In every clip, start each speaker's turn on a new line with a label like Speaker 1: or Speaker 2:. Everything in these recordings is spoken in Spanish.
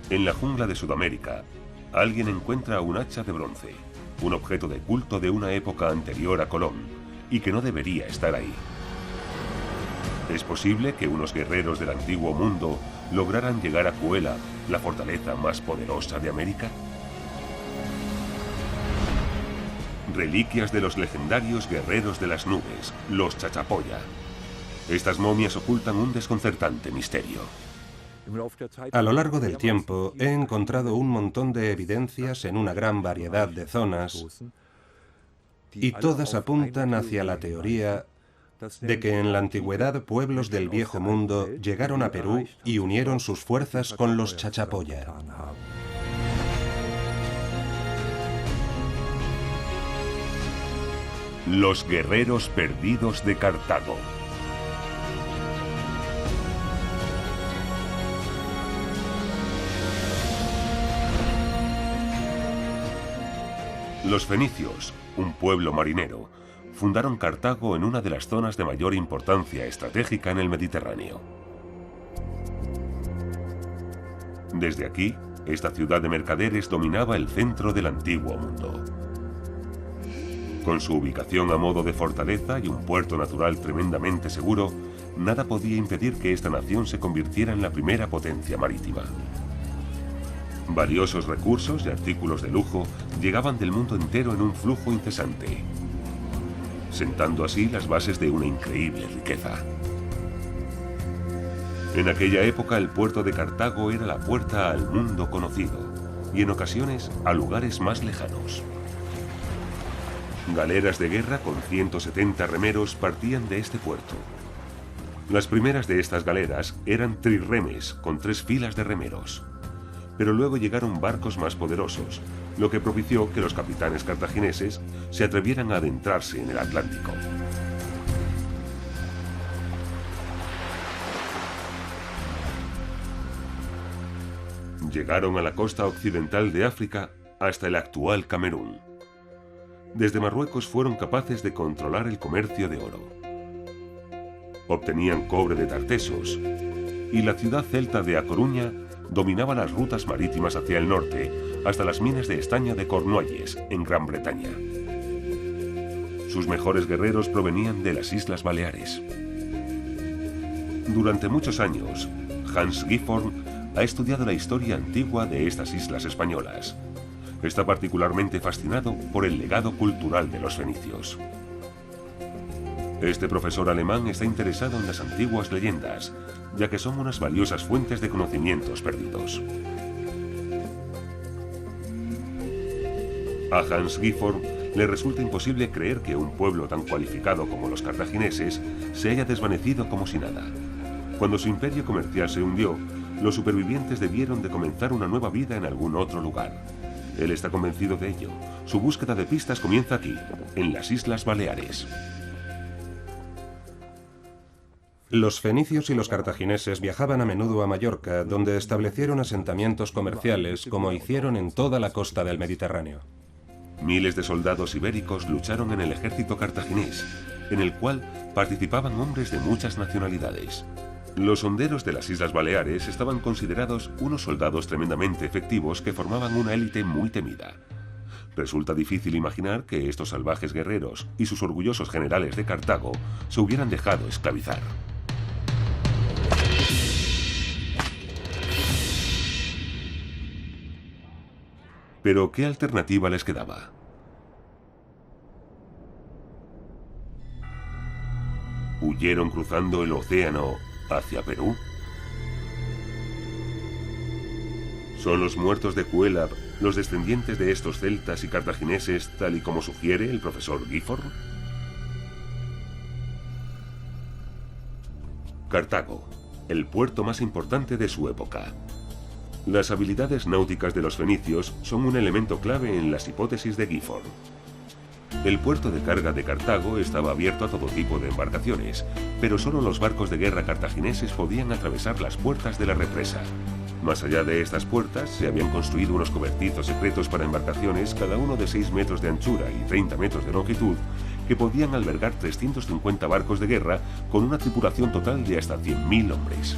Speaker 1: En la jungla de Sudamérica, alguien encuentra un hacha de bronce, un objeto de culto de una época anterior a Colón, y que no debería estar ahí. ¿Es posible que unos guerreros del antiguo mundo lograran llegar a Cuela, la fortaleza más poderosa de América? Reliquias de los legendarios guerreros de las nubes, los Chachapoya. Estas momias ocultan un desconcertante misterio.
Speaker 2: A lo largo del tiempo he encontrado un montón de evidencias en una gran variedad de zonas y todas apuntan hacia la teoría de que en la antigüedad pueblos del Viejo Mundo llegaron a Perú y unieron sus fuerzas con los Chachapoya.
Speaker 1: Los guerreros perdidos de Cartago. Los fenicios, un pueblo marinero, fundaron Cartago en una de las zonas de mayor importancia estratégica en el Mediterráneo. Desde aquí, esta ciudad de mercaderes dominaba el centro del antiguo mundo. Con su ubicación a modo de fortaleza y un puerto natural tremendamente seguro, nada podía impedir que esta nación se convirtiera en la primera potencia marítima. Valiosos recursos y artículos de lujo llegaban del mundo entero en un flujo incesante, sentando así las bases de una increíble riqueza. En aquella época el puerto de Cartago era la puerta al mundo conocido y en ocasiones a lugares más lejanos. Galeras de guerra con 170 remeros partían de este puerto. Las primeras de estas galeras eran trirremes con 3 filas de remeros. Pero luego llegaron barcos más poderosos, lo que propició que los capitanes cartagineses se atrevieran a adentrarse en el Atlántico. Llegaron a la costa occidental de África hasta el actual Camerún. Desde Marruecos fueron capaces de controlar el comercio de oro. Obtenían cobre de Tartesos, y la ciudad celta de A Coruña dominaba las rutas marítimas hacia el norte, hasta las minas de estaño de Cornualles, en Gran Bretaña. Sus mejores guerreros provenían de las Islas Baleares. Durante muchos años, Hans Gifford ha estudiado la historia antigua de estas islas españolas. Está particularmente fascinado por el legado cultural de los fenicios. Este profesor alemán está interesado en las antiguas leyendas, ya que son unas valiosas fuentes de conocimientos perdidos. A Hans Gifford le resulta imposible creer que un pueblo tan cualificado como los cartagineses se haya desvanecido como si nada. Cuando su imperio comercial se hundió, los supervivientes debieron de comenzar una nueva vida en algún otro lugar. Él está convencido de ello. Su búsqueda de pistas comienza aquí, en las Islas Baleares.
Speaker 2: Los fenicios y los cartagineses viajaban a menudo a Mallorca, donde establecieron asentamientos comerciales, como hicieron en toda la costa del Mediterráneo.
Speaker 1: Miles de soldados ibéricos lucharon en el ejército cartaginés, en el cual participaban hombres de muchas nacionalidades. Los honderos de las Islas Baleares estaban considerados unos soldados tremendamente efectivos que formaban una élite muy temida. Resulta difícil imaginar que estos salvajes guerreros y sus orgullosos generales de Cartago se hubieran dejado esclavizar. Pero ¿qué alternativa les quedaba? ¿Huyeron cruzando el océano hacia Perú? ¿Son los muertos de Cuélap los descendientes de estos celtas y cartagineses, tal y como sugiere el profesor Gifford? Cartago, el puerto más importante de su época. Las habilidades náuticas de los fenicios son un elemento clave en las hipótesis de Gifford. El puerto de carga de Cartago estaba abierto a todo tipo de embarcaciones, pero solo los barcos de guerra cartagineses podían atravesar las puertas de la represa. Más allá de estas puertas se habían construido unos cobertizos secretos para embarcaciones, cada uno de 6 metros de anchura y 30 metros de longitud, que podían albergar 350 barcos de guerra con una tripulación total de hasta 100.000 hombres.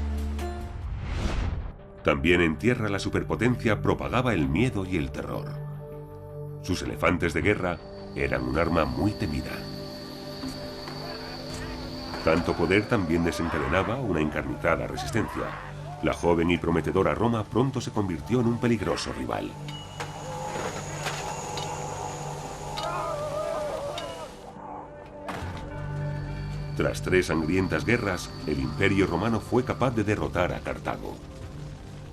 Speaker 1: También en tierra la superpotencia propagaba el miedo y el terror. Sus elefantes de guerra eran un arma muy temida. Tanto poder también desencadenaba una encarnizada resistencia. La joven y prometedora Roma pronto se convirtió en un peligroso rival. Tras 3 sangrientas guerras, el Imperio Romano fue capaz de derrotar a Cartago.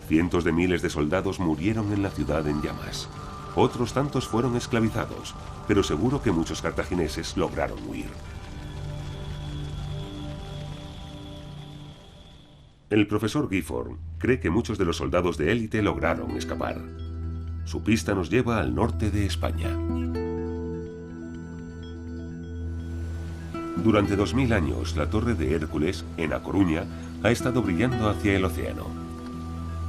Speaker 1: Cientos de miles de soldados murieron en la ciudad en llamas. Otros tantos fueron esclavizados, pero seguro que muchos cartagineses lograron huir. El profesor Gifford cree que muchos de los soldados de élite lograron escapar. Su pista nos lleva al norte de España. Durante 2000 años, la Torre de Hércules, en A Coruña, ha estado brillando hacia el océano.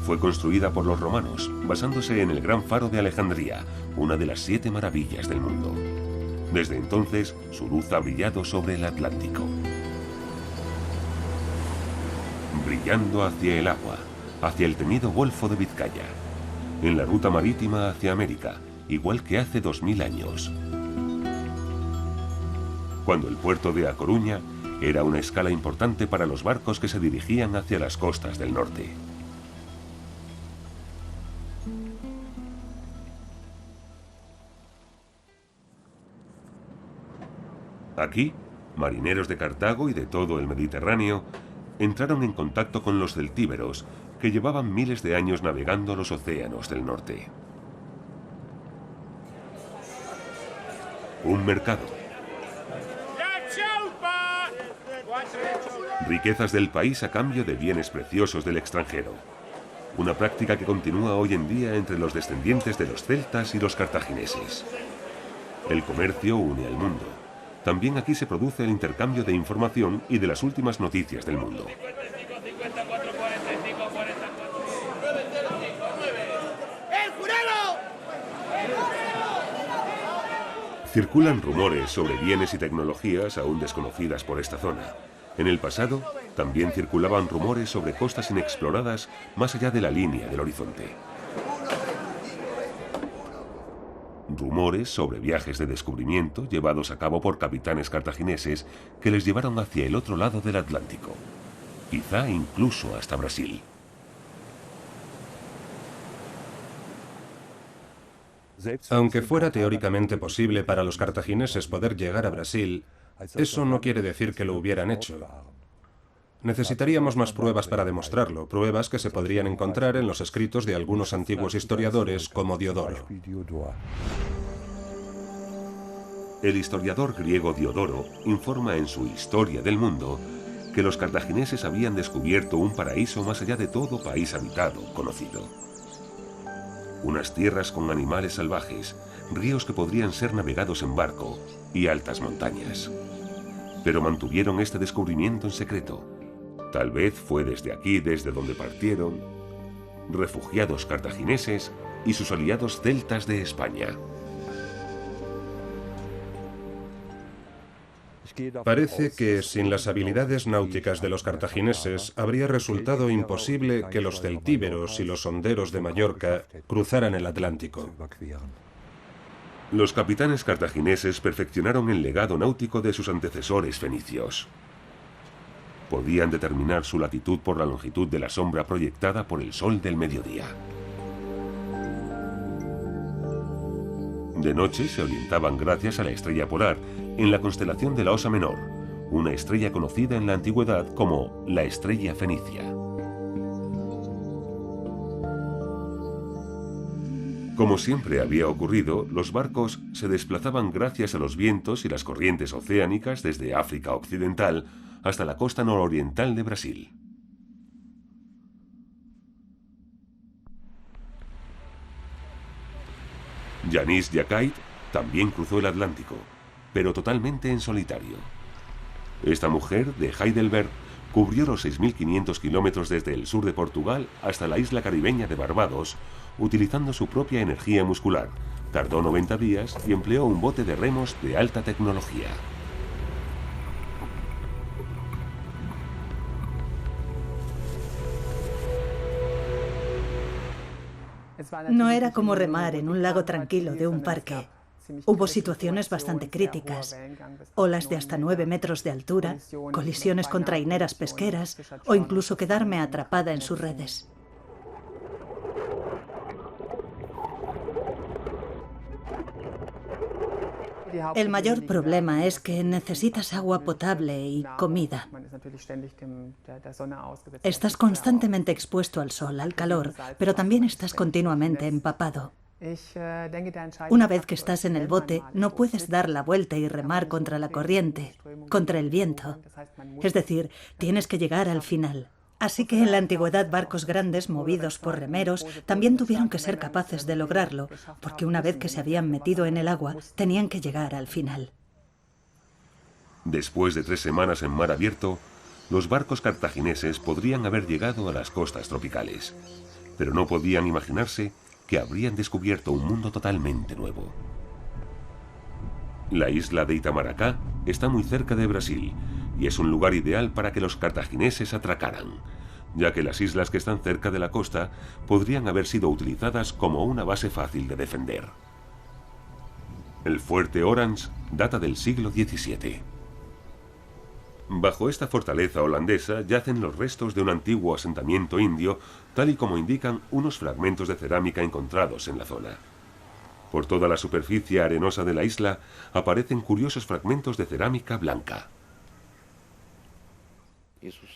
Speaker 1: Fue construida por los romanos, basándose en el Gran Faro de Alejandría, una de las 7 maravillas del mundo. Desde entonces, su luz ha brillado sobre el Atlántico. Brillando hacia el agua, hacia el temido Golfo de Vizcaya, en la ruta marítima hacia América, igual que hace 2000 años. Cuando el puerto de A Coruña era una escala importante para los barcos que se dirigían hacia las costas del norte. Aquí, marineros de Cartago y de todo el Mediterráneo entraron en contacto con los celtíberos, que llevaban miles de años navegando los océanos del norte. Un mercado. Riquezas del país a cambio de bienes preciosos del extranjero. Una práctica que continúa hoy en día entre los descendientes de los celtas y los cartagineses. El comercio une al mundo. También aquí se produce el intercambio de información y de las últimas noticias del mundo. Circulan rumores sobre bienes y tecnologías aún desconocidas por esta zona. En el pasado, también circulaban rumores sobre costas inexploradas más allá de la línea del horizonte. Rumores sobre viajes de descubrimiento llevados a cabo por capitanes cartagineses que les llevaron hacia el otro lado del Atlántico, quizá incluso hasta Brasil.
Speaker 2: Aunque fuera teóricamente posible para los cartagineses poder llegar a Brasil, eso no quiere decir que lo hubieran hecho. Necesitaríamos más pruebas para demostrarlo, pruebas que se podrían encontrar en los escritos de algunos antiguos historiadores como Diodoro.
Speaker 1: El historiador griego Diodoro informa en su Historia del Mundo que los cartagineses habían descubierto un paraíso más allá de todo país habitado conocido. Unas tierras con animales salvajes, ríos que podrían ser navegados en barco y altas montañas. Pero mantuvieron este descubrimiento en secreto. Tal vez fue desde aquí desde donde partieron refugiados cartagineses y sus aliados celtas de España.
Speaker 2: Parece que sin las habilidades náuticas de los cartagineses habría resultado imposible que los celtíberos y los honderos de Mallorca cruzaran el Atlántico.
Speaker 1: Los capitanes cartagineses perfeccionaron el legado náutico de sus antecesores fenicios. Podían determinar su latitud por la longitud de la sombra proyectada por el sol del mediodía. De noche se orientaban gracias a la estrella polar en la constelación de la Osa Menor, una estrella conocida en la antigüedad como la estrella fenicia. Como siempre había ocurrido, los barcos se desplazaban gracias a los vientos y las corrientes oceánicas desde África Occidental hasta la costa nororiental de Brasil. Janis Jacquard también cruzó el Atlántico, pero totalmente en solitario. Esta mujer, de Heidelberg, cubrió los 6.500 kilómetros desde el sur de Portugal hasta la isla caribeña de Barbados, utilizando su propia energía muscular. Tardó 90 días y empleó un bote de remos de alta tecnología.
Speaker 3: No era como remar en un lago tranquilo de un parque. Hubo situaciones bastante críticas, olas de hasta 9 metros de altura, colisiones con traineras pesqueras o incluso quedarme atrapada en sus redes. El mayor problema es que necesitas agua potable y comida. Estás constantemente expuesto al sol, al calor, pero también estás continuamente empapado. Una vez que estás en el bote, no puedes dar la vuelta y remar contra la corriente, contra el viento. Es decir, tienes que llegar al final. Así que en la antigüedad barcos grandes movidos por remeros también tuvieron que ser capaces de lograrlo, porque una vez que se habían metido en el agua, tenían que llegar al final.
Speaker 1: Después de 3 semanas en mar abierto, los barcos cartagineses podrían haber llegado a las costas tropicales, pero no podían imaginarse que habrían descubierto un mundo totalmente nuevo. La isla de Itamaracá está muy cerca de Brasil y es un lugar ideal para que los cartagineses atracaran, ya que las islas que están cerca de la costa podrían haber sido utilizadas como una base fácil de defender. El fuerte Orange data del siglo XVII. Bajo esta fortaleza holandesa yacen los restos de un antiguo asentamiento indio, tal y como indican unos fragmentos de cerámica encontrados en la zona. Por toda la superficie arenosa de la isla aparecen curiosos fragmentos de cerámica blanca.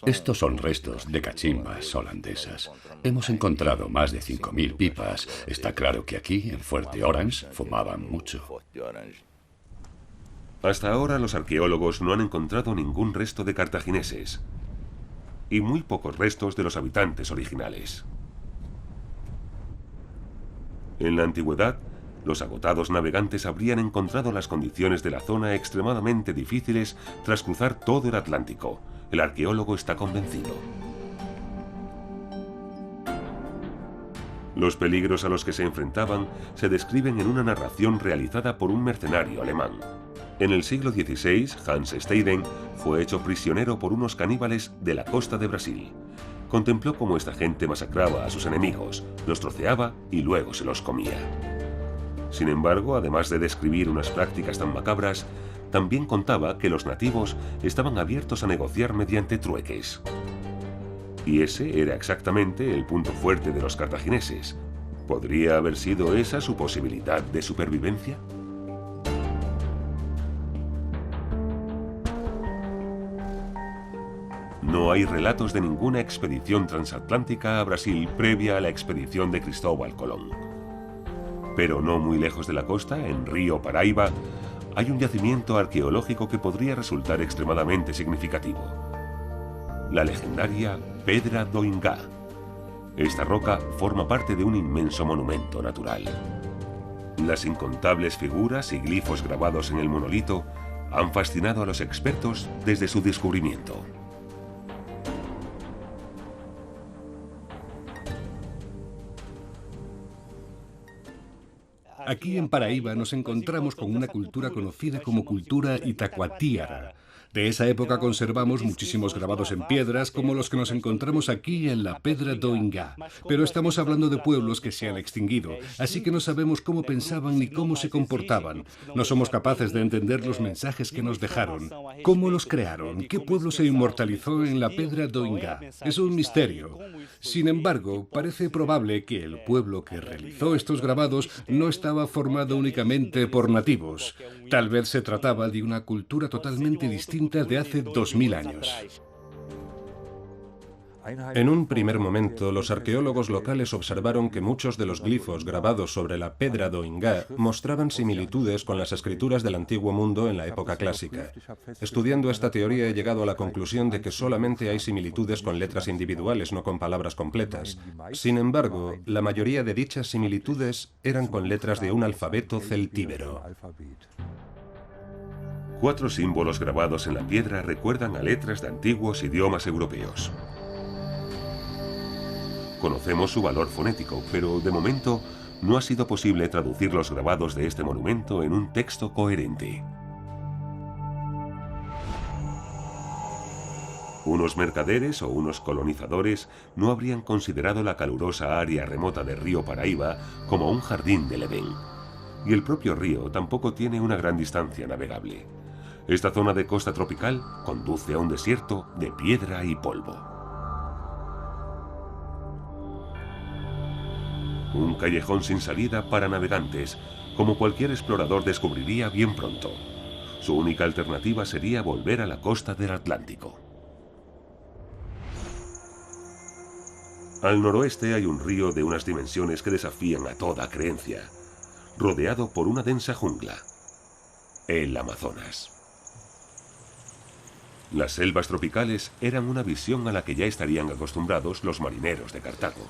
Speaker 4: Estos son restos de cachimbas holandesas. Hemos encontrado más de 5.000 pipas. Está claro que aquí, en Fuerte Orange, fumaban mucho.
Speaker 1: Hasta ahora los arqueólogos no han encontrado ningún resto de cartagineses y muy pocos restos de los habitantes originales. En la antigüedad, los agotados navegantes habrían encontrado las condiciones de la zona extremadamente difíciles tras cruzar todo el Atlántico. El arqueólogo está convencido. Los peligros a los que se enfrentaban se describen en una narración realizada por un mercenario alemán. En el siglo XVI, Hans Steiden fue hecho prisionero por unos caníbales de la costa de Brasil. Contempló cómo esta gente masacraba a sus enemigos, los troceaba y luego se los comía. Sin embargo, además de describir unas prácticas tan macabras, también contaba que los nativos estaban abiertos a negociar mediante trueques. Y ese era exactamente el punto fuerte de los cartagineses. ¿Podría haber sido esa su posibilidad de supervivencia? No hay relatos de ninguna expedición transatlántica a Brasil previa a la expedición de Cristóbal Colón. Pero no muy lejos de la costa, en Río Paraíba, hay un yacimiento arqueológico que podría resultar extremadamente significativo. La legendaria Pedra do Ingá. Esta roca forma parte de un inmenso monumento natural. Las incontables figuras y glifos grabados en el monolito han fascinado a los expertos desde su descubrimiento.
Speaker 5: Aquí en Paraíba nos encontramos con una cultura conocida como cultura itacoatiara. De esa época conservamos muchísimos grabados en piedras como los que nos encontramos aquí en la Pedra do Ingá. Pero estamos hablando de pueblos que se han extinguido, así que no sabemos cómo pensaban ni cómo se comportaban. No somos capaces de entender los mensajes que nos dejaron. ¿Cómo los crearon? ¿Qué pueblo se inmortalizó en la Pedra do Ingá? Es un misterio. Sin embargo, parece probable que el pueblo que realizó estos grabados no estaba formado únicamente por nativos. Tal vez se trataba de una cultura totalmente distinta de hace 2000 años.
Speaker 2: En un primer momento, los arqueólogos locales observaron que muchos de los glifos grabados sobre la Pedra do Ingá mostraban similitudes con las escrituras del Antiguo Mundo en la época clásica. Estudiando esta teoría he llegado a la conclusión de que solamente hay similitudes con letras individuales, no con palabras completas. Sin embargo, la mayoría de dichas similitudes eran con letras de un alfabeto celtíbero.
Speaker 1: 4 símbolos grabados en la piedra recuerdan a letras de antiguos idiomas europeos. Conocemos su valor fonético, pero de momento no ha sido posible traducir los grabados de este monumento en un texto coherente. Unos mercaderes o unos colonizadores no habrían considerado la calurosa área remota del río Paraíba como un jardín del Edén. Y el propio río tampoco tiene una gran distancia navegable. Esta zona de costa tropical conduce a un desierto de piedra y polvo. Un callejón sin salida para navegantes, como cualquier explorador descubriría bien pronto. Su única alternativa sería volver a la costa del Atlántico. Al noroeste hay un río de unas dimensiones que desafían a toda creencia, rodeado por una densa jungla, el Amazonas. Las selvas tropicales eran una visión a la que ya estarían acostumbrados los marineros de Cartago.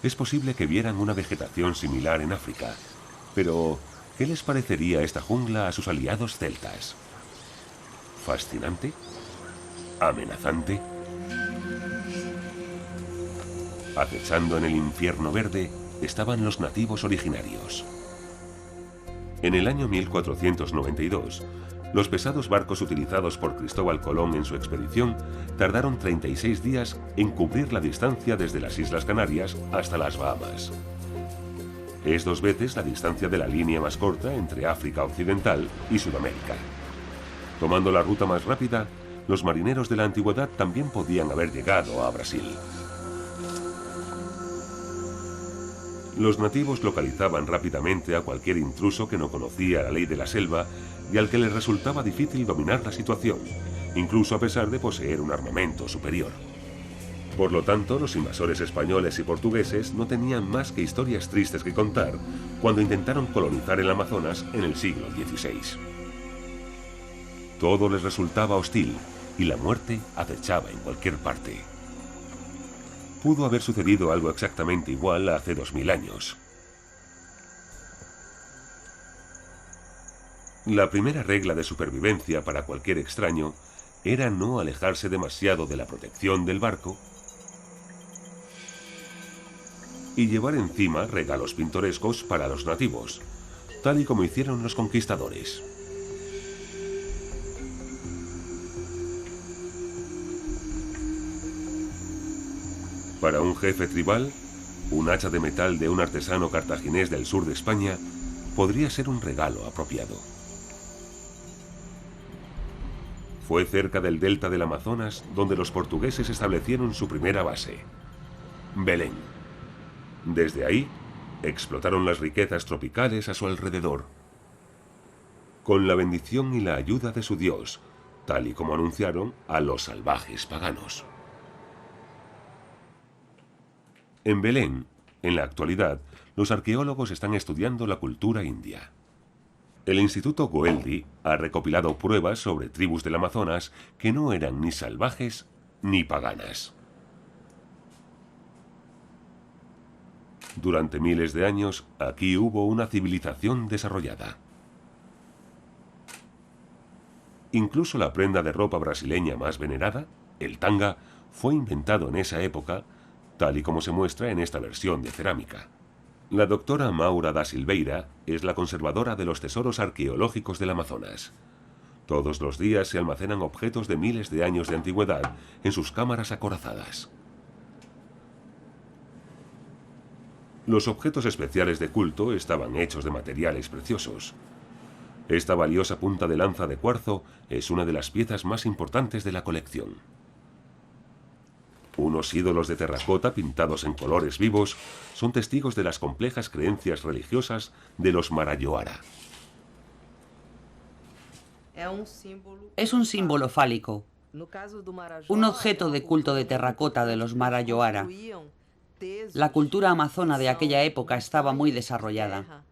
Speaker 1: Es posible que vieran una vegetación similar en África, pero ¿qué les parecería esta jungla a sus aliados celtas? ¿Fascinante? ¿Amenazante? Acechando en el infierno verde estaban los nativos originarios. En el año 1492, los pesados barcos utilizados por Cristóbal Colón en su expedición tardaron 36 días en cubrir la distancia desde las Islas Canarias hasta las Bahamas. Es 2 veces la distancia de la línea más corta entre África Occidental y Sudamérica. Tomando la ruta más rápida, los marineros de la antigüedad también podían haber llegado a Brasil. Los nativos localizaban rápidamente a cualquier intruso que no conocía la ley de la selva y al que les resultaba difícil dominar la situación, incluso a pesar de poseer un armamento superior. Por lo tanto, los invasores españoles y portugueses no tenían más que historias tristes que contar cuando intentaron colonizar el Amazonas en el siglo XVI. Todo les resultaba hostil y la muerte acechaba en cualquier parte. Pudo haber sucedido algo exactamente igual hace 2000 años. La primera regla de supervivencia para cualquier extraño era no alejarse demasiado de la protección del barco y llevar encima regalos pintorescos para los nativos, tal y como hicieron los conquistadores. Para un jefe tribal, un hacha de metal de un artesano cartaginés del sur de España podría ser un regalo apropiado. Fue cerca del delta del Amazonas donde los portugueses establecieron su primera base, Belén. Desde ahí, explotaron las riquezas tropicales a su alrededor. Con la bendición y la ayuda de su Dios, tal y como anunciaron a los salvajes paganos. En Belén, en la actualidad, los arqueólogos están estudiando la cultura india. El Instituto Goeldi ha recopilado pruebas sobre tribus del Amazonas que no eran ni salvajes ni paganas. Durante miles de años, aquí hubo una civilización desarrollada. Incluso la prenda de ropa brasileña más venerada, el tanga, fue inventado en esa época, tal y como se muestra en esta versión de cerámica. La doctora Maura da Silveira es la conservadora de los tesoros arqueológicos del Amazonas. Todos los días se almacenan objetos de miles de años de antigüedad en sus cámaras acorazadas. Los objetos especiales de culto estaban hechos de materiales preciosos. Esta valiosa punta de lanza de cuarzo es una de las piezas más importantes de la colección. Unos ídolos de terracota pintados en colores vivos son testigos de las complejas creencias religiosas de los Marajoara.
Speaker 6: Es un símbolo fálico. Un objeto de culto de terracota de los Marajoara. La cultura amazona de aquella época estaba muy desarrollada.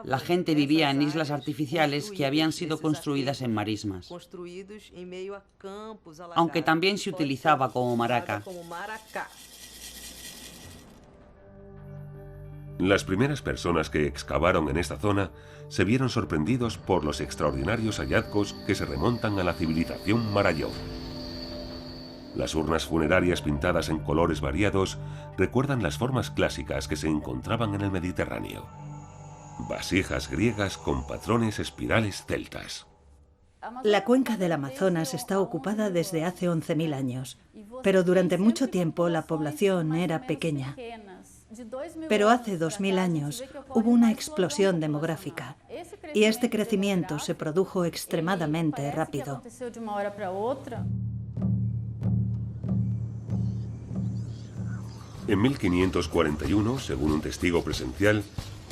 Speaker 6: La gente vivía en islas artificiales que habían sido construidas en marismas, aunque también se utilizaba como maraca.
Speaker 1: Las primeras personas que excavaron en esta zona se vieron sorprendidos por los extraordinarios hallazgos que se remontan a la civilización Marayó. Las urnas funerarias pintadas en colores variados recuerdan las formas clásicas que se encontraban en el Mediterráneo. Vasijas griegas con patrones espirales celtas.
Speaker 3: La cuenca del Amazonas está ocupada desde hace 11.000 años, pero durante mucho tiempo la población era pequeña. Pero hace 2.000 años hubo una explosión demográfica y este crecimiento se produjo extremadamente rápido.
Speaker 1: En 1541, según un testigo presencial,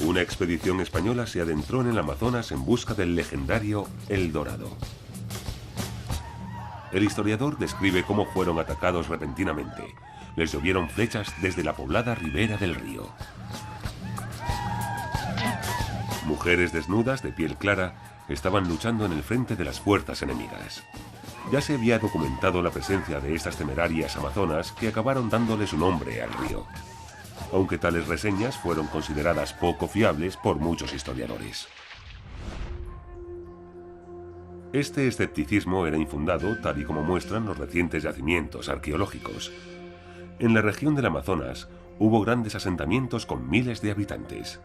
Speaker 1: una expedición española se adentró en el Amazonas en busca del legendario El Dorado. El historiador describe cómo fueron atacados repentinamente. Les llovieron flechas desde la poblada ribera del río. Mujeres desnudas de piel clara estaban luchando en el frente de las fuerzas enemigas. Ya se había documentado la presencia de estas temerarias amazonas que acabaron dándole su nombre al río, aunque tales reseñas fueron consideradas poco fiables por muchos historiadores. Este escepticismo era infundado, tal y como muestran los recientes yacimientos arqueológicos. En la región del Amazonas hubo grandes asentamientos con miles de habitantes.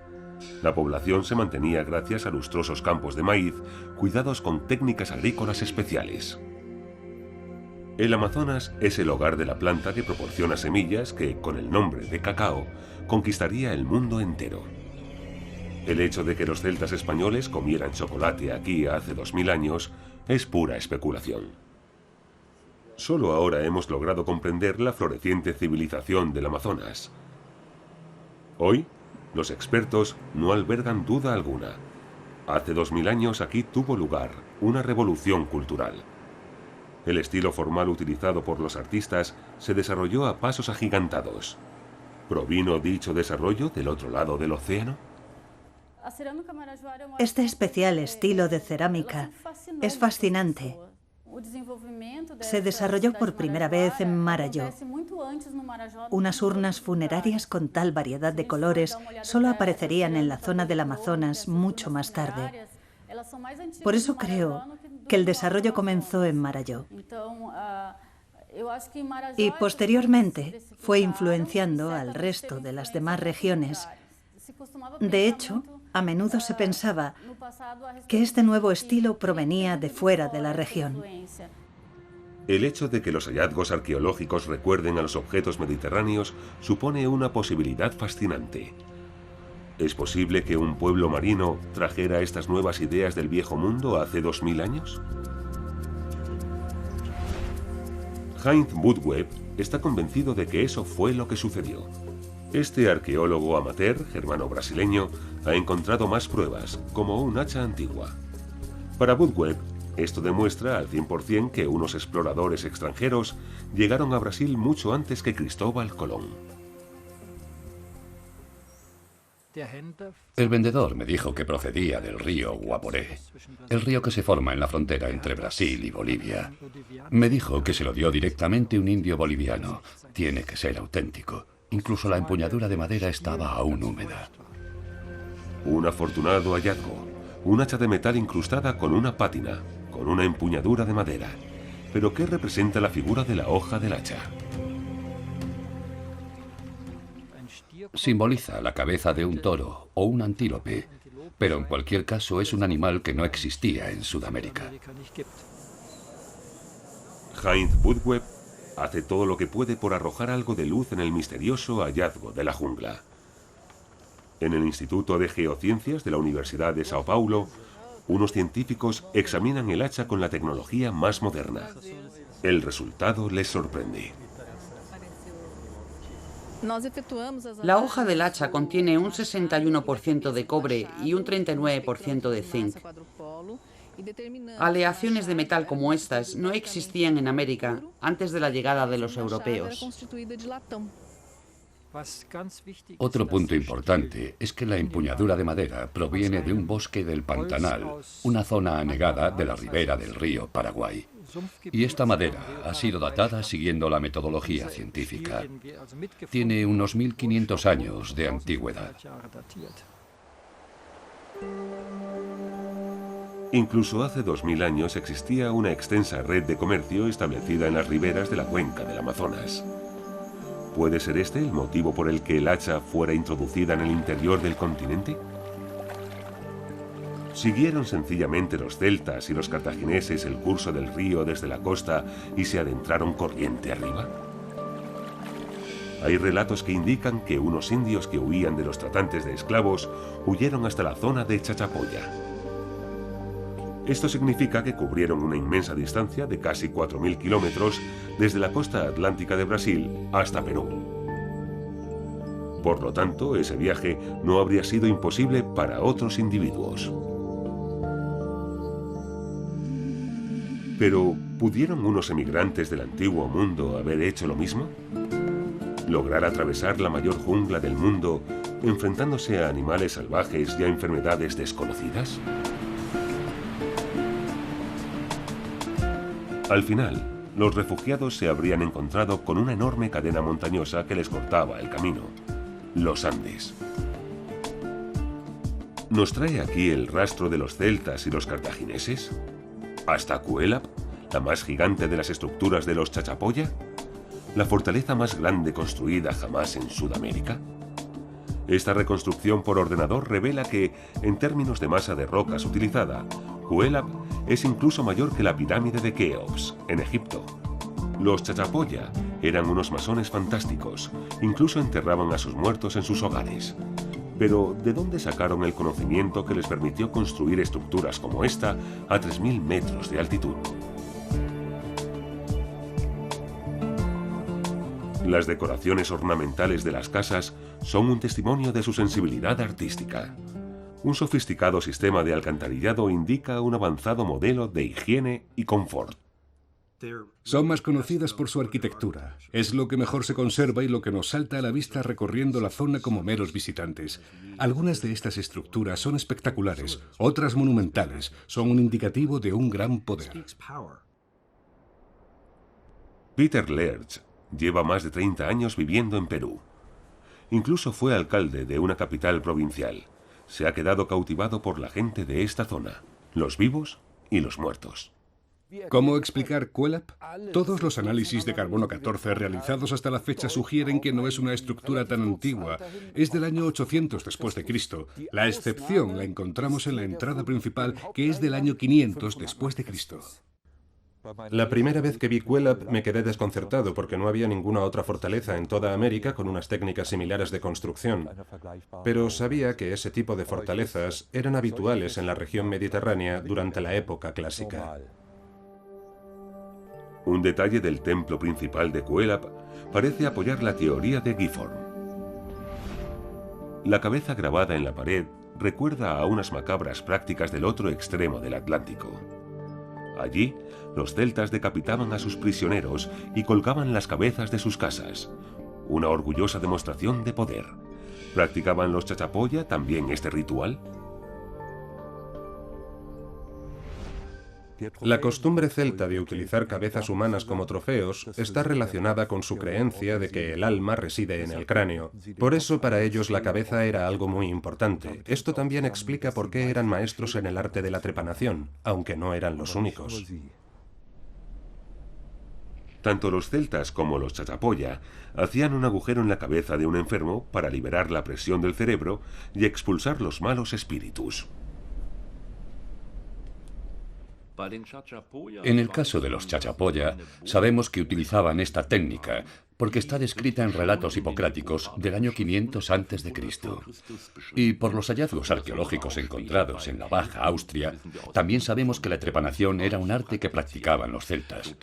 Speaker 1: La población se mantenía gracias a lustrosos campos de maíz, cuidados con técnicas agrícolas especiales. El Amazonas es el hogar de la planta que proporciona semillas que, con el nombre de cacao, conquistaría el mundo entero. El hecho de que los celtas españoles comieran chocolate aquí hace 2000 años es pura especulación. Solo ahora hemos logrado comprender la floreciente civilización del Amazonas. Hoy, los expertos no albergan duda alguna. Hace 2000 años aquí tuvo lugar una revolución cultural. El estilo formal utilizado por los artistas se desarrolló a pasos agigantados. ¿Provino dicho desarrollo del otro lado del océano?
Speaker 3: Este especial estilo de cerámica es fascinante. Se desarrolló por primera vez en Marajó. Unas urnas funerarias con tal variedad de colores solo aparecerían en la zona del Amazonas mucho más tarde. Por eso creo que el desarrollo comenzó en Marajó. Y posteriormente fue influenciando al resto de las demás regiones. De hecho, a menudo se pensaba que este nuevo estilo provenía de fuera de la región.
Speaker 1: El hecho de que los hallazgos arqueológicos recuerden a los objetos mediterráneos supone una posibilidad fascinante. ¿Es posible que un pueblo marino trajera estas nuevas ideas del viejo mundo hace 2000 años? Heinz Budweb está convencido de que eso fue lo que sucedió. Este arqueólogo amateur germano-brasileño ha encontrado más pruebas, como un hacha antigua. Para Budweb, esto demuestra al 100% que unos exploradores extranjeros llegaron a Brasil mucho antes que Cristóbal Colón.
Speaker 4: El vendedor me dijo que procedía del río Guaporé, el río que se forma en la frontera entre Brasil y Bolivia. Me dijo que se lo dio directamente un indio boliviano. Tiene que ser auténtico. Incluso la empuñadura de madera estaba aún húmeda.
Speaker 1: Un afortunado hallazgo. Un hacha de metal incrustada con una pátina, con una empuñadura de madera. ¿Pero qué representa la figura de la hoja del hacha?
Speaker 4: Simboliza la cabeza de un toro o un antílope, pero en cualquier caso es un animal que no existía en Sudamérica.
Speaker 1: Heinz Budweb hace todo lo que puede por arrojar algo de luz en el misterioso hallazgo de la jungla. En el Instituto de Geociencias de la Universidad de Sao Paulo, unos científicos examinan el hacha con la tecnología más moderna. El resultado les sorprende.
Speaker 6: La hoja del hacha contiene un 61% de cobre y un 39% de zinc. Aleaciones de metal como estas no existían en América antes de la llegada de los europeos.
Speaker 4: Otro punto importante es que la empuñadura de madera proviene de un bosque del Pantanal, una zona anegada de la ribera del río Paraguay. Y esta madera ha sido datada siguiendo la metodología científica. Tiene unos 1500 años de antigüedad.
Speaker 1: Incluso hace 2000 años existía una extensa red de comercio establecida en las riberas de la cuenca del Amazonas. ¿Puede ser este el motivo por el que el hacha fuera introducida en el interior del continente? ¿Siguieron sencillamente los celtas y los cartagineses el curso del río desde la costa y se adentraron corriente arriba? Hay relatos que indican que unos indios que huían de los tratantes de esclavos huyeron hasta la zona de Chachapoya. Esto significa que cubrieron una inmensa distancia de casi 4.000 kilómetros desde la costa atlántica de Brasil hasta Perú. Por lo tanto, ese viaje no habría sido imposible para otros individuos. Pero, ¿pudieron unos emigrantes del antiguo mundo haber hecho lo mismo? ¿Lograr atravesar la mayor jungla del mundo enfrentándose a animales salvajes y a enfermedades desconocidas? Al final, los refugiados se habrían encontrado con una enorme cadena montañosa que les cortaba el camino, los Andes. ¿Nos trae aquí el rastro de los celtas y los cartagineses? ¿Hasta Cuélap, la más gigante de las estructuras de los Chachapoya? ¿La fortaleza más grande construida jamás en Sudamérica? Esta reconstrucción por ordenador revela que, en términos de masa de rocas utilizada, Cuélap es incluso mayor que la pirámide de Keops, en Egipto. Los Chachapoya eran unos masones fantásticos, incluso enterraban a sus muertos en sus hogares. Pero, ¿de dónde sacaron el conocimiento que les permitió construir estructuras como esta a 3.000 metros de altitud? Las decoraciones ornamentales de las casas son un testimonio de su sensibilidad artística. Un sofisticado sistema de alcantarillado indica un avanzado modelo de higiene y confort.
Speaker 5: Son más conocidas por su arquitectura. Es lo que mejor se conserva y lo que nos salta a la vista recorriendo la zona como meros visitantes. Algunas de estas estructuras son espectaculares, otras monumentales. Son un indicativo de un gran poder.
Speaker 1: Peter Lerch lleva más de 30 años viviendo en Perú. Incluso fue alcalde de una capital provincial. Se ha quedado cautivado por la gente de esta zona, los vivos y los muertos.
Speaker 5: ¿Cómo explicar Cuélap? Todos los análisis de carbono 14 realizados hasta la fecha sugieren que no es una estructura tan antigua. Es del año 800 después de Cristo. La excepción la encontramos en la entrada principal, que es del año 500 después de Cristo.
Speaker 2: La primera vez que vi Cuélap me quedé desconcertado porque no había ninguna otra fortaleza en toda América con unas técnicas similares de construcción. Pero sabía que ese tipo de fortalezas eran habituales en la región mediterránea durante la época clásica.
Speaker 1: Un detalle del templo principal de Cuélap parece apoyar la teoría de Gifford. La cabeza grabada en la pared recuerda a unas macabras prácticas del otro extremo del Atlántico. Allí, los celtas decapitaban a sus prisioneros y colgaban las cabezas de sus casas. Una orgullosa demostración de poder. ¿Practicaban los Chachapoya también este ritual?
Speaker 2: La costumbre celta de utilizar cabezas humanas como trofeos está relacionada con su creencia de que el alma reside en el cráneo. Por eso para ellos la cabeza era algo muy importante. Esto también explica por qué eran maestros en el arte de la trepanación, aunque no eran los únicos.
Speaker 1: Tanto los celtas como los Chachapoya hacían un agujero en la cabeza de un enfermo para liberar la presión del cerebro y expulsar los malos espíritus.
Speaker 4: En el caso de los Chachapoya, sabemos que utilizaban esta técnica porque está descrita en relatos hipocráticos del año 500 a.C. Y por los hallazgos arqueológicos encontrados en la Baja Austria, también sabemos que la trepanación era un arte que practicaban los celtas.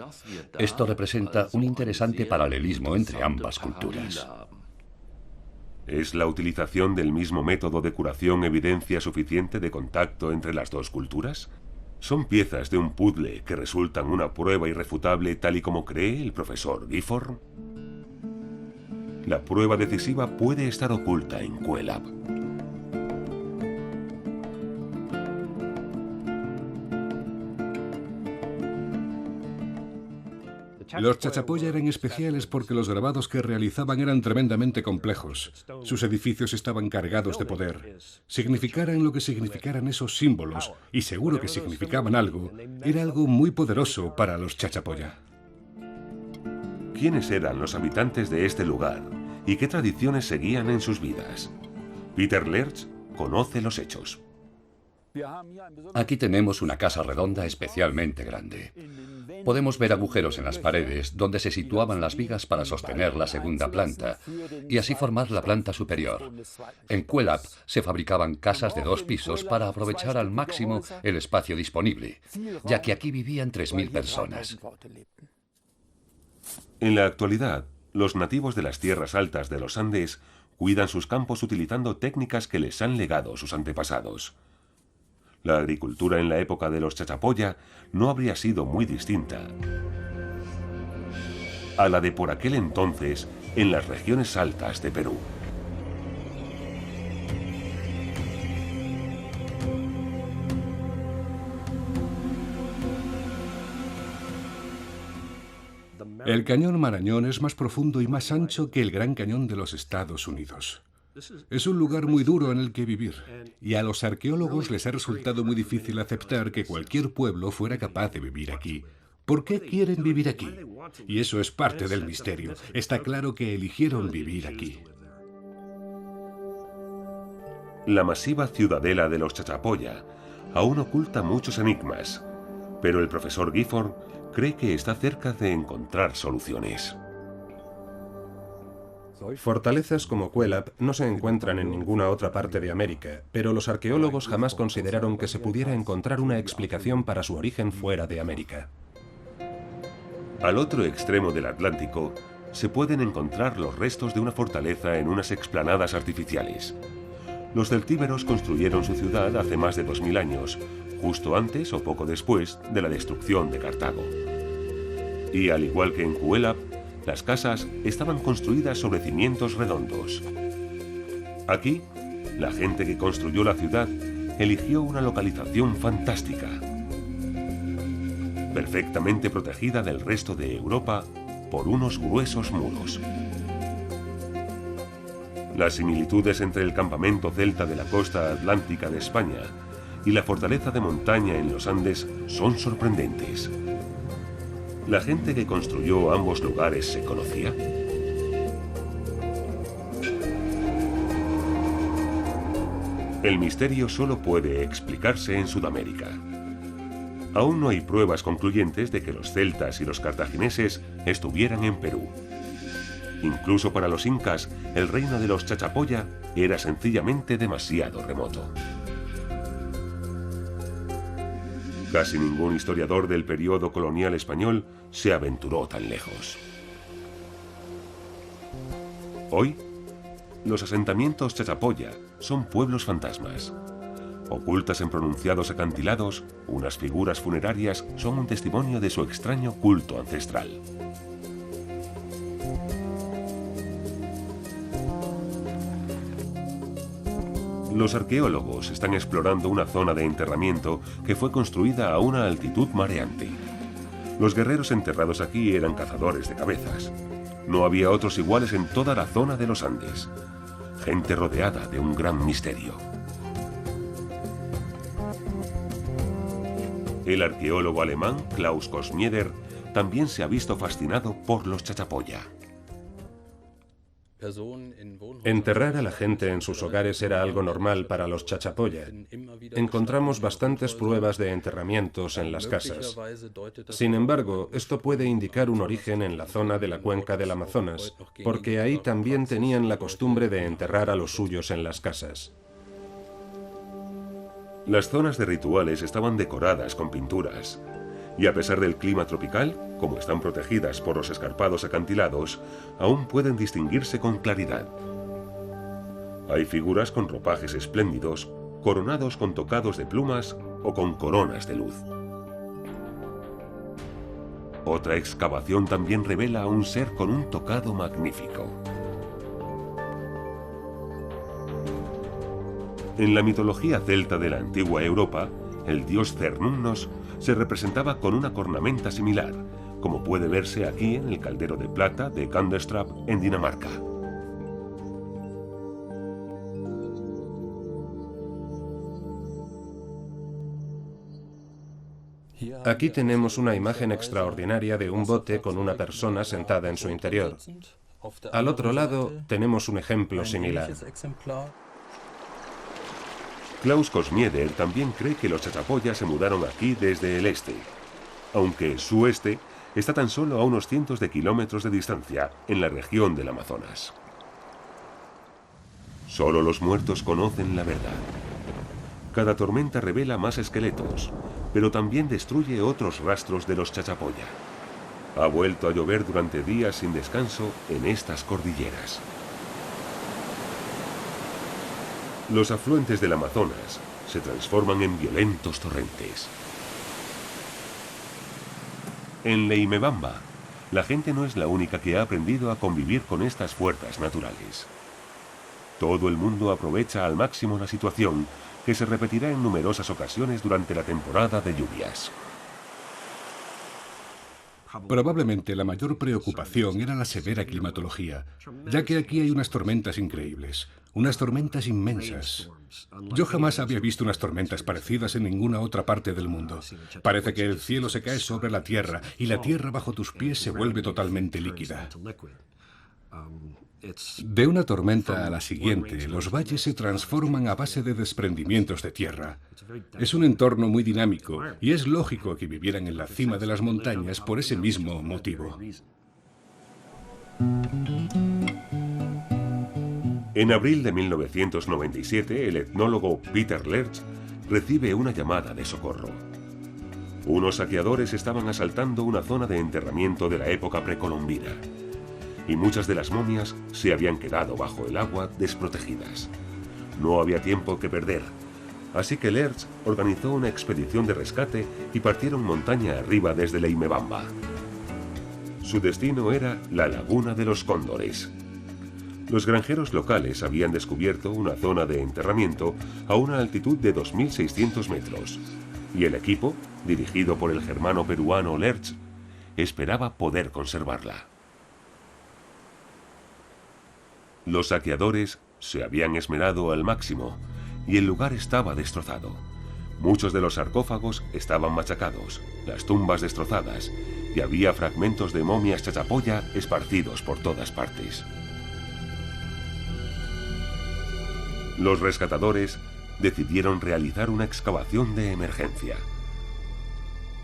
Speaker 4: Esto representa un interesante paralelismo entre ambas culturas.
Speaker 1: ¿Es la utilización del mismo método de curación evidencia suficiente de contacto entre las dos culturas? ¿Son piezas de un puzzle que resultan una prueba irrefutable tal y como cree el profesor Gifford? La prueba decisiva puede estar oculta en Cuélap.
Speaker 5: Los Chachapoya eran especiales porque los grabados que realizaban eran tremendamente complejos. Sus edificios estaban cargados de poder. Significaran lo que significaran esos símbolos, y seguro que significaban algo, era algo muy poderoso para los Chachapoya.
Speaker 1: ¿Quiénes eran los habitantes de este lugar y qué tradiciones seguían en sus vidas? Peter Lerch conoce los hechos.
Speaker 4: Aquí tenemos una casa redonda especialmente grande. Podemos ver agujeros en las paredes donde se situaban las vigas para sostener la segunda planta y así formar la planta superior. En Cuelap se fabricaban casas de 2 pisos para aprovechar al máximo el espacio disponible, ya que aquí vivían 3.000 personas.
Speaker 1: En la actualidad, los nativos de las tierras altas de los Andes cuidan sus campos utilizando técnicas que les han legado sus antepasados. La agricultura en la época de los Chachapoya no habría sido muy distinta a la de por aquel entonces en las regiones altas de Perú.
Speaker 5: El cañón Marañón es más profundo y más ancho que el Gran Cañón de los Estados Unidos. Es un lugar muy duro en el que vivir, y a los arqueólogos les ha resultado muy difícil aceptar que cualquier pueblo fuera capaz de vivir aquí. ¿Por qué quieren vivir aquí? Y eso es parte del misterio. Está claro que eligieron vivir aquí.
Speaker 1: La masiva ciudadela de los Chachapoya aún oculta muchos enigmas, pero el profesor Gifford cree que está cerca de encontrar soluciones.
Speaker 2: Fortalezas como Cuelap no se encuentran en ninguna otra parte de América, pero los arqueólogos jamás consideraron que se pudiera encontrar una explicación para su origen fuera de América.
Speaker 1: Al otro extremo del Atlántico se pueden encontrar los restos de una fortaleza en unas explanadas artificiales. Los celtíberos construyeron su ciudad hace más de 2000 años, justo antes o poco después de la destrucción de Cartago. Y al igual que en Cuelap, las casas estaban construidas sobre cimientos redondos. Aquí, la gente que construyó la ciudad eligió una localización fantástica, perfectamente protegida del resto de Europa por unos gruesos muros. Las similitudes entre el campamento celta de la costa atlántica de España y la fortaleza de montaña en los Andes son sorprendentes. ¿La gente que construyó ambos lugares se conocía? El misterio solo puede explicarse en Sudamérica. Aún no hay pruebas concluyentes de que los celtas y los cartagineses estuvieran en Perú. Incluso para los incas, el reino de los Chachapoya era sencillamente demasiado remoto. Casi ningún historiador del periodo colonial español se aventuró tan lejos. Hoy, los asentamientos Chachapoya son pueblos fantasmas. Ocultas en pronunciados acantilados, unas figuras funerarias son un testimonio de su extraño culto ancestral. Los arqueólogos están explorando una zona de enterramiento que fue construida a una altitud mareante. Los guerreros enterrados aquí eran cazadores de cabezas. No había otros iguales en toda la zona de los Andes. Gente rodeada de un gran misterio. El arqueólogo alemán Klaus Kosmieder también se ha visto fascinado por los Chachapoya.
Speaker 2: Enterrar a la gente en sus hogares era algo normal para los Chachapoya. Encontramos bastantes pruebas de enterramientos en las casas. Sin embargo, esto puede indicar un origen en la zona de la cuenca del Amazonas, porque ahí también tenían la costumbre de enterrar a los suyos en las casas.
Speaker 1: Las zonas de rituales estaban decoradas con pinturas, y a pesar del clima tropical, como están protegidas por los escarpados acantilados, aún pueden distinguirse con claridad. Hay figuras con ropajes espléndidos, coronados con tocados de plumas o con coronas de luz. Otra excavación también revela a un ser con un tocado magnífico. En la mitología celta de la antigua Europa, el dios Cernunnos se representaba con una cornamenta similar, como puede verse aquí en el caldero de plata de Kanderstrap, en Dinamarca.
Speaker 2: Aquí tenemos una imagen extraordinaria de un bote con una persona sentada en su interior. Al otro lado tenemos un ejemplo similar.
Speaker 1: Klaus Kosmieder también cree que los chachapoyas se mudaron aquí desde el este, aunque su este está tan solo a unos cientos de kilómetros de distancia, en la región del Amazonas. Solo los muertos conocen la verdad. Cada tormenta revela más esqueletos, pero también destruye otros rastros de los chachapoya. Ha vuelto a llover durante días sin descanso en estas cordilleras. Los afluentes del Amazonas se transforman en violentos torrentes. En Leimebamba, la gente no es la única que ha aprendido a convivir con estas fuerzas naturales. Todo el mundo aprovecha al máximo la situación, que se repetirá en numerosas ocasiones durante la temporada de lluvias.
Speaker 5: Probablemente la mayor preocupación era la severa climatología, ya que aquí hay unas tormentas increíbles, unas tormentas inmensas. Yo jamás había visto unas tormentas parecidas en ninguna otra parte del mundo. Parece que el cielo se cae sobre la tierra y la tierra bajo tus pies se vuelve totalmente líquida. De una tormenta a la siguiente, los valles se transforman a base de desprendimientos de tierra. Es un entorno muy dinámico y es lógico que vivieran en la cima de las montañas por ese mismo motivo.
Speaker 1: En abril de 1997, el etnólogo Peter Lerch recibe una llamada de socorro. Unos saqueadores estaban asaltando una zona de enterramiento de la época precolombina, y muchas de las momias se habían quedado bajo el agua desprotegidas. No había tiempo que perder, así que Lerch organizó una expedición de rescate y partieron montaña arriba desde Leimebamba. Su destino era la Laguna de los Cóndores. Los granjeros locales habían descubierto una zona de enterramiento a una altitud de 2.600 metros, y el equipo, dirigido por el germano peruano Lerch, esperaba poder conservarla. Los saqueadores se habían esmerado al máximo y el lugar estaba destrozado. Muchos de los sarcófagos estaban machacados, las tumbas destrozadas, y había fragmentos de momias chachapoya esparcidos por todas partes. Los rescatadores decidieron realizar una excavación de emergencia.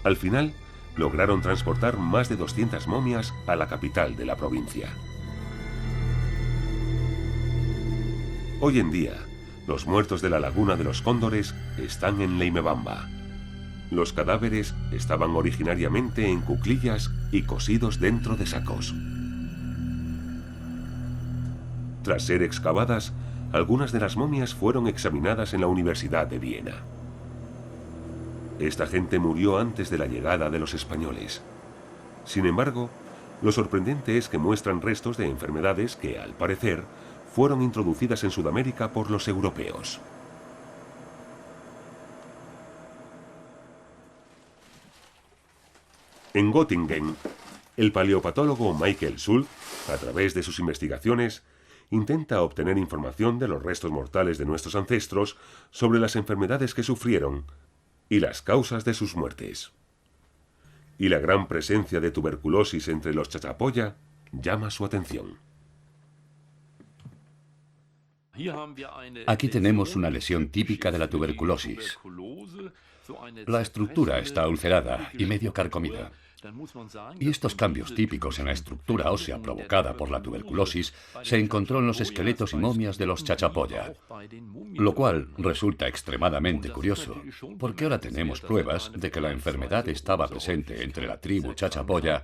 Speaker 1: Al final, lograron transportar más de 200 momias a la capital de la provincia. Hoy en día, los muertos de la Laguna de los Cóndores están en Leimebamba. Los cadáveres estaban originariamente en cuclillas y cosidos dentro de sacos. Tras ser excavadas, algunas de las momias fueron examinadas en la Universidad de Viena. Esta gente murió antes de la llegada de los españoles. Sin embargo, lo sorprendente es que muestran restos de enfermedades que, al parecer, fueron introducidas en Sudamérica por los europeos. En Göttingen, el paleopatólogo Michael Schultz, a través de sus investigaciones, intenta obtener información de los restos mortales de nuestros ancestros sobre las enfermedades que sufrieron y las causas de sus muertes. Y la gran presencia de tuberculosis entre los chachapoya llama su atención.
Speaker 4: Aquí tenemos una lesión típica de la tuberculosis. La estructura está ulcerada y medio carcomida. Y estos cambios típicos en la estructura ósea provocada por la tuberculosis se encontró en los esqueletos y momias de los chachapoya, lo cual resulta extremadamente curioso, porque ahora tenemos pruebas de que la enfermedad estaba presente entre la tribu chachapoya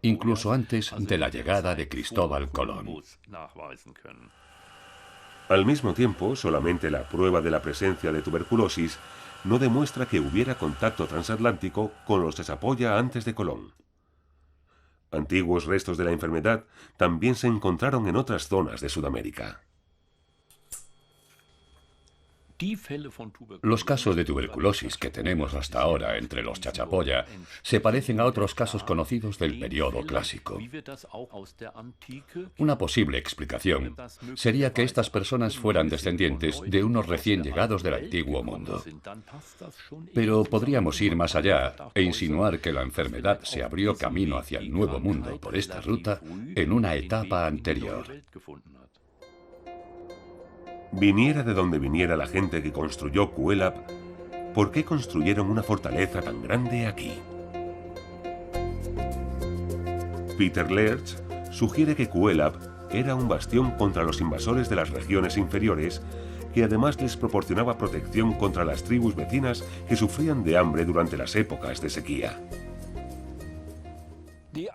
Speaker 4: incluso antes de la llegada de Cristóbal Colón.
Speaker 1: Al mismo tiempo, solamente la prueba de la presencia de tuberculosis no demuestra que hubiera contacto transatlántico con los chachapoya antes de Colón. Antiguos restos de la enfermedad también se encontraron en otras zonas de Sudamérica.
Speaker 4: Los casos de tuberculosis que tenemos hasta ahora entre los chachapoya se parecen a otros casos conocidos del periodo clásico. Una posible explicación sería que estas personas fueran descendientes de unos recién llegados del antiguo mundo. Pero podríamos ir más allá e insinuar que la enfermedad se abrió camino hacia el nuevo mundo por esta ruta en una etapa anterior.
Speaker 1: Viniera de donde viniera la gente que construyó Cuelap, ¿por qué construyeron una fortaleza tan grande aquí? Peter Lerch sugiere que Cuelap era un bastión contra los invasores de las regiones inferiores, que además les proporcionaba protección contra las tribus vecinas que sufrían de hambre durante las épocas de sequía.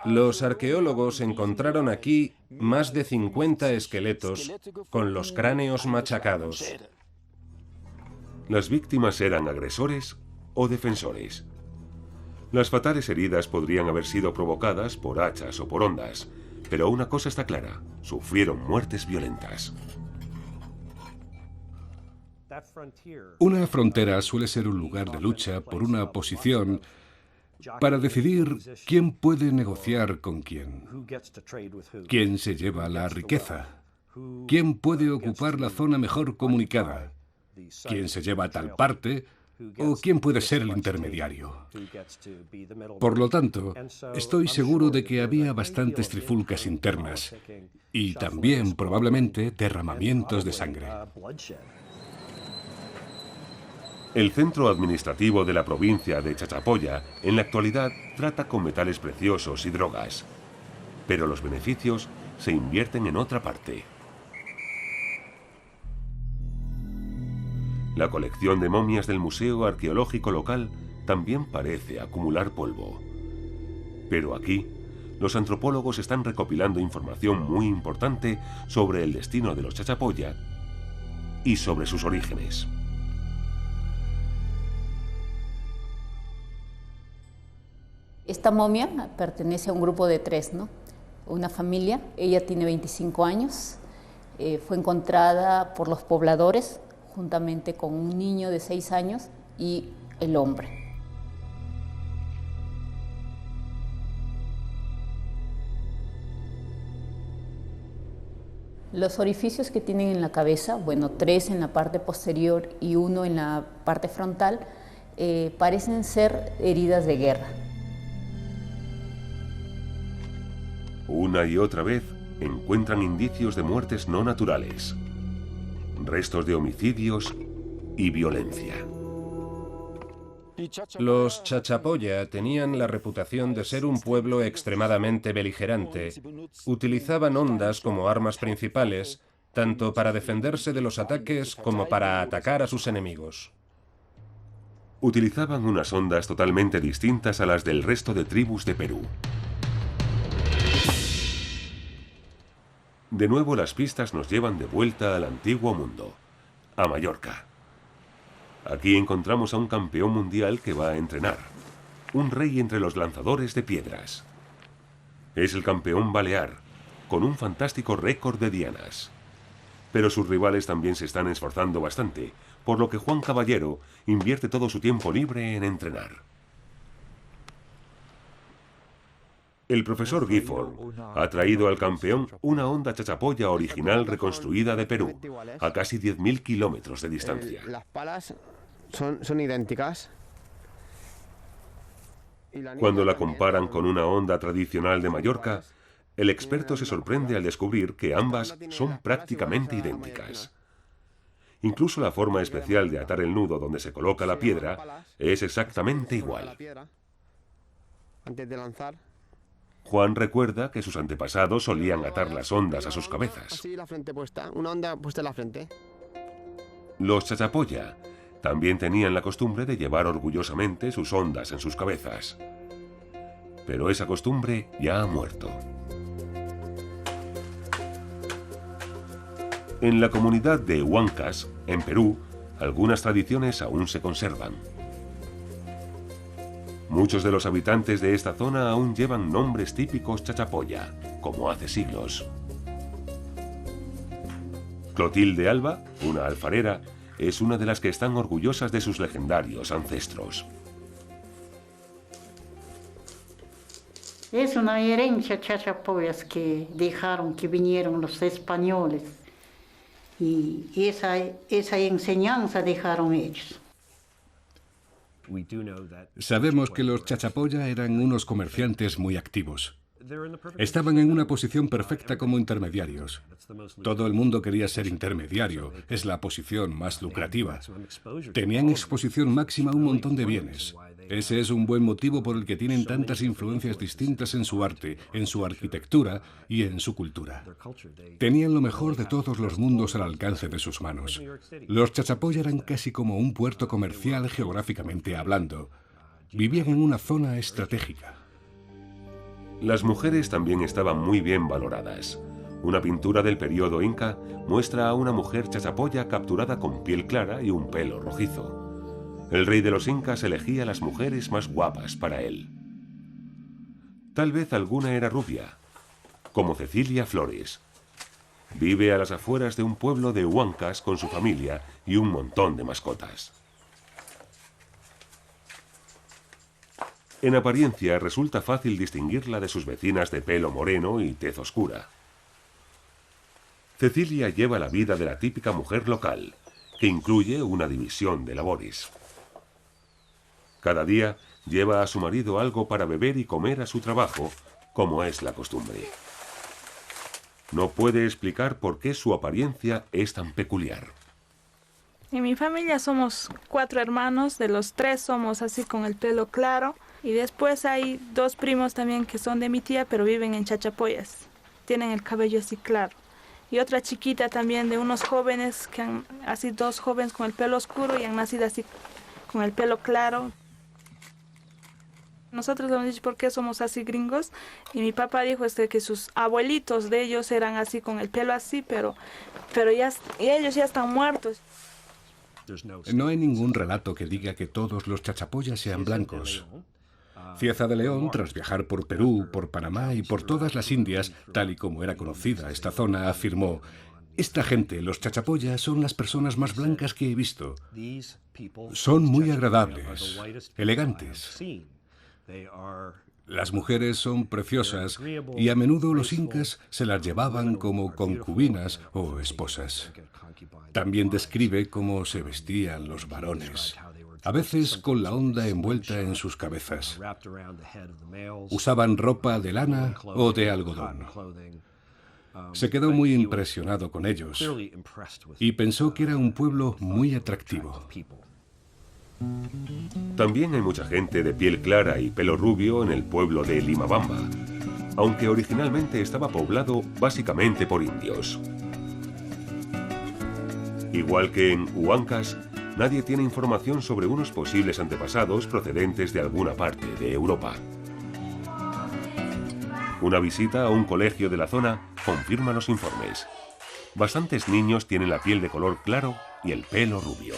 Speaker 2: Los arqueólogos encontraron aquí más de 50 esqueletos con los cráneos machacados.
Speaker 1: Las víctimas eran agresores o defensores. Las fatales heridas podrían haber sido provocadas por hachas o por ondas, pero una cosa está clara: sufrieron muertes violentas.
Speaker 5: Una frontera suele ser un lugar de lucha por una posición para decidir quién puede negociar con quién, quién se lleva la riqueza, quién puede ocupar la zona mejor comunicada, quién se lleva tal parte o quién puede ser el intermediario. Por lo tanto, estoy seguro de que había bastantes trifulcas internas y también probablemente derramamientos de sangre.
Speaker 1: El centro administrativo de la provincia de Chachapoya en la actualidad trata con metales preciosos y drogas, pero los beneficios se invierten en otra parte. La colección de momias del Museo Arqueológico local también parece acumular polvo. Pero aquí, los antropólogos están recopilando información muy importante sobre el destino de los Chachapoya y sobre sus orígenes.
Speaker 7: Esta momia pertenece a un grupo de 3, ¿no? Una familia, ella tiene 25 años, fue encontrada por los pobladores juntamente con un niño de 6 años y el hombre. Los orificios que tienen en la cabeza, bueno, 3 en la parte posterior y 1 en la parte frontal, parecen ser heridas de guerra.
Speaker 1: Una y otra vez encuentran indicios de muertes no naturales, restos de homicidios y violencia.
Speaker 2: Los Chachapoya tenían la reputación de ser un pueblo extremadamente beligerante. Utilizaban ondas como armas principales, tanto para defenderse de los ataques como para atacar a sus enemigos.
Speaker 1: Utilizaban unas ondas totalmente distintas a las del resto de tribus de Perú. De nuevo las pistas nos llevan de vuelta al antiguo mundo, a Mallorca. Aquí encontramos a un campeón mundial que va a entrenar, un rey entre los lanzadores de piedras. Es el campeón balear, con un fantástico récord de dianas. Pero sus rivales también se están esforzando bastante, por lo que Juan Caballero invierte todo su tiempo libre en entrenar. El profesor Gifford ha traído al campeón una onda Chachapoya original reconstruida de Perú, a casi 10.000 kilómetros de distancia.
Speaker 8: Las palas son idénticas.
Speaker 1: Cuando la comparan con una onda tradicional de Mallorca, el experto se sorprende al descubrir que ambas son prácticamente idénticas. Incluso la forma especial de atar el nudo donde se coloca la piedra es exactamente igual.
Speaker 8: Antes de lanzar.
Speaker 1: Juan recuerda que sus antepasados solían atar las ondas a sus cabezas.
Speaker 8: Así la frente puesta, una onda puesta en la frente.
Speaker 1: Los Chachapoya también tenían la costumbre de llevar orgullosamente sus ondas en sus cabezas. Pero esa costumbre ya ha muerto. En la comunidad de Huancas, en Perú, algunas tradiciones aún se conservan. Muchos de los habitantes de esta zona aún llevan nombres típicos Chachapoya, como hace siglos. Clotilde Alba, una alfarera, es una de las que están orgullosas de sus legendarios ancestros.
Speaker 9: Es una herencia Chachapoyas que dejaron, que vinieron los españoles. Y esa enseñanza dejaron ellos.
Speaker 5: Sabemos que los Chachapoya eran unos comerciantes muy activos. Estaban en una posición perfecta como intermediarios. Todo el mundo quería ser intermediario, es la posición más lucrativa. Tenían exposición máxima a un montón de bienes. Ese es un buen motivo por el que tienen tantas influencias distintas en su arte, en su arquitectura y en su cultura. Tenían lo mejor de todos los mundos al alcance de sus manos. Los Chachapoya eran casi como un puerto comercial geográficamente hablando. Vivían en una zona estratégica.
Speaker 1: Las mujeres también estaban muy bien valoradas. Una pintura del periodo inca muestra a una mujer chachapoya capturada con piel clara y un pelo rojizo. El rey de los incas elegía las mujeres más guapas para él. Tal vez alguna era rubia, como Cecilia Flores. Vive a las afueras de un pueblo de Huancas con su familia y un montón de mascotas. En apariencia resulta fácil distinguirla de sus vecinas de pelo moreno y tez oscura. Cecilia lleva la vida de la típica mujer local, que incluye una división de labores. Cada día lleva a su marido algo para beber y comer a su trabajo, como es la costumbre. No puede explicar por qué su apariencia es tan peculiar.
Speaker 10: En mi familia somos 4 hermanos, de los 3 somos así con el pelo claro. Y después hay 2 primos también que son de mi tía, pero viven en Chachapoyas. Tienen el cabello así claro. Y otra chiquita también de unos jóvenes, así 2 jóvenes con el pelo oscuro y han nacido así con el pelo claro. Nosotros hemos dicho por qué somos así gringos. Y mi papá dijo que sus abuelitos de ellos eran así con el pelo así, pero ellos ya están muertos.
Speaker 5: No hay ningún relato que diga que todos los chachapoyas sean blancos. Cieza de León, tras viajar por Perú, por Panamá y por todas las Indias, tal y como era conocida esta zona, afirmó: esta gente, los chachapoyas, son las personas más blancas que he visto. Son muy agradables, elegantes. Las mujeres son preciosas y a menudo los incas se las llevaban como concubinas o esposas. También describe cómo se vestían los varones, a veces con la onda envuelta en sus cabezas. Usaban ropa de lana o de algodón. Se quedó muy impresionado con ellos y pensó que era un pueblo muy atractivo.
Speaker 1: También hay mucha gente de piel clara y pelo rubio en el pueblo de Limabamba, aunque originalmente estaba poblado básicamente por indios. Igual que en Huancas, nadie tiene información sobre unos posibles antepasados procedentes de alguna parte de Europa. Una visita a un colegio de la zona confirma los informes. Bastantes niños tienen la piel de color claro y el pelo rubio.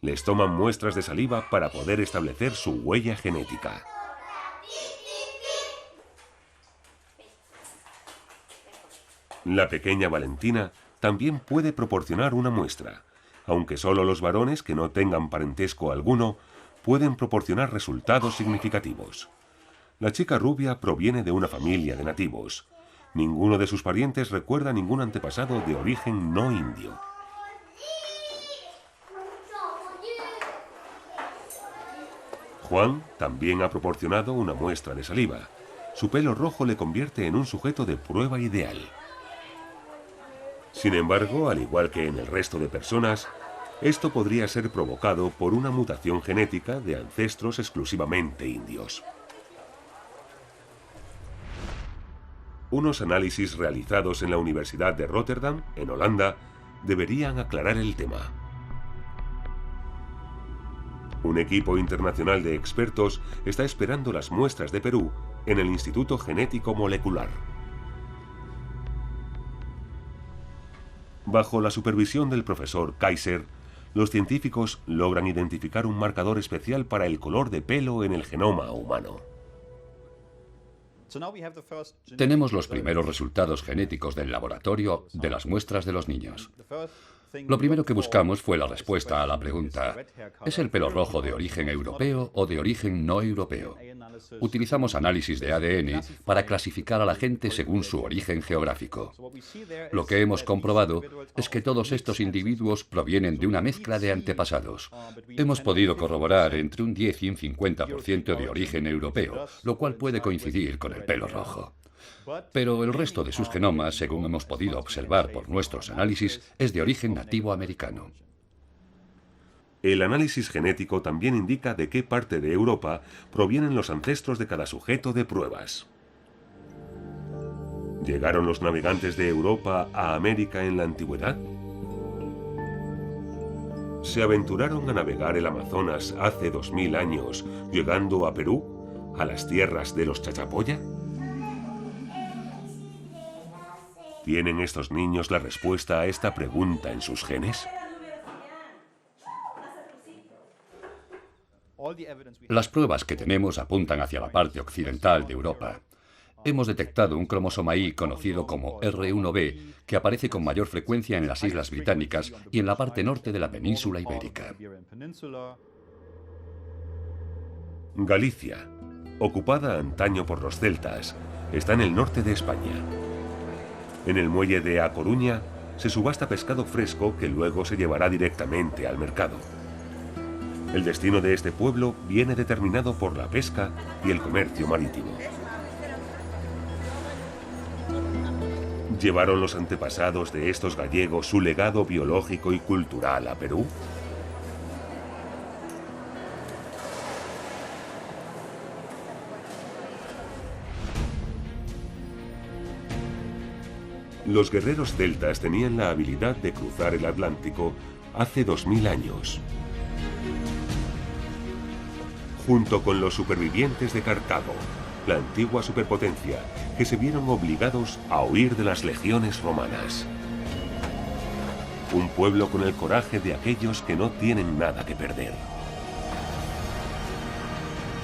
Speaker 1: Les toman muestras de saliva para poder establecer su huella genética. La pequeña Valentina también puede proporcionar una muestra, aunque solo los varones que no tengan parentesco alguno pueden proporcionar resultados significativos. La chica rubia proviene de una familia de nativos. Ninguno de sus parientes recuerda ningún antepasado de origen no indio. Juan también ha proporcionado una muestra de saliva. Su pelo rojo le convierte en un sujeto de prueba ideal. Sin embargo, al igual que en el resto de personas, esto podría ser provocado por una mutación genética de ancestros exclusivamente indios. Unos análisis realizados en la Universidad de Rotterdam, en Holanda, deberían aclarar el tema. Un equipo internacional de expertos está esperando las muestras de Perú en el Instituto Genético Molecular. Bajo la supervisión del profesor Kaiser, los científicos logran identificar un marcador especial para el color de pelo en el genoma humano.
Speaker 4: Tenemos los primeros resultados genéticos del laboratorio de las muestras de los niños. Lo primero que buscamos fue la respuesta a la pregunta: ¿es el pelo rojo de origen europeo o de origen no europeo? Utilizamos análisis de ADN para clasificar a la gente según su origen geográfico. Lo que hemos comprobado es que todos estos individuos provienen de una mezcla de antepasados. Hemos podido corroborar entre un 10 y un 50% de origen europeo, lo cual puede coincidir con el pelo rojo. Pero el resto de sus genomas, según hemos podido observar por nuestros análisis, es de origen nativo americano.
Speaker 1: El análisis genético también indica de qué parte de Europa provienen los ancestros de cada sujeto de pruebas. ¿Llegaron los navegantes de Europa a América en la antigüedad? ¿Se aventuraron a navegar el Amazonas hace 2000 años, llegando a Perú, a las tierras de los Chachapoya? ¿Tienen estos niños la respuesta a esta pregunta en sus genes?
Speaker 4: Las pruebas que tenemos apuntan hacia la parte occidental de Europa. Hemos detectado un cromosoma Y conocido como R1b, que aparece con mayor frecuencia en las Islas Británicas y en la parte norte de la península ibérica.
Speaker 1: Galicia, ocupada antaño por los celtas, está en el norte de España. En el muelle de A Coruña se subasta pescado fresco que luego se llevará directamente al mercado. El destino de este pueblo viene determinado por la pesca y el comercio marítimo. ¿Llevaron los antepasados de estos gallegos su legado biológico y cultural a Perú? Los guerreros celtas tenían la habilidad de cruzar el Atlántico hace 2000 años. Junto con los supervivientes de Cartago, la antigua superpotencia, que se vieron obligados a huir de las legiones romanas. Un pueblo con el coraje de aquellos que no tienen nada que perder.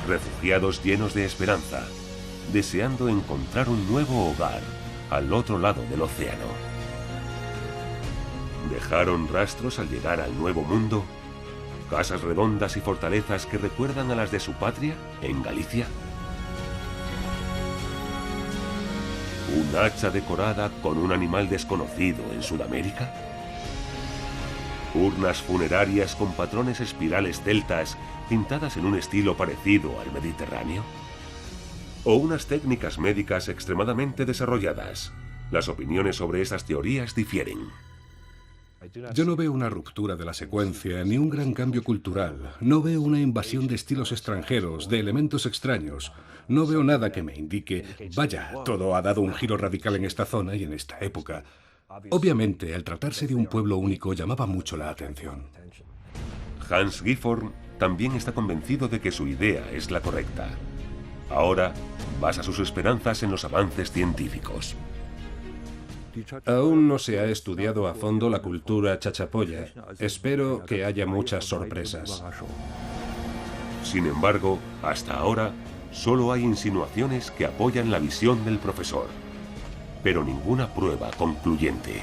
Speaker 1: Refugiados llenos de esperanza, deseando encontrar un nuevo hogar al otro lado del océano. ¿Dejaron rastros al llegar al Nuevo Mundo? ¿Casas redondas y fortalezas que recuerdan a las de su patria, en Galicia? ¿Un hacha decorada con un animal desconocido en Sudamérica? ¿Urnas funerarias con patrones espirales celtas pintadas en un estilo parecido al Mediterráneo? ¿O unas técnicas médicas extremadamente desarrolladas? Las opiniones sobre esas teorías difieren.
Speaker 5: Yo no veo una ruptura de la secuencia, ni un gran cambio cultural. No veo una invasión de estilos extranjeros, de elementos extraños. No veo nada que me indique, vaya, todo ha dado un giro radical en esta zona y en esta época. Obviamente, al tratarse de un pueblo único, llamaba mucho la atención.
Speaker 1: Hans Gifford también está convencido de que su idea es la correcta. Ahora basa sus esperanzas en los avances científicos.
Speaker 2: Aún no se ha estudiado a fondo la cultura chachapoya. Espero que haya muchas sorpresas.
Speaker 1: Sin embargo, hasta ahora, solo hay insinuaciones que apoyan la visión del profesor, pero ninguna prueba concluyente.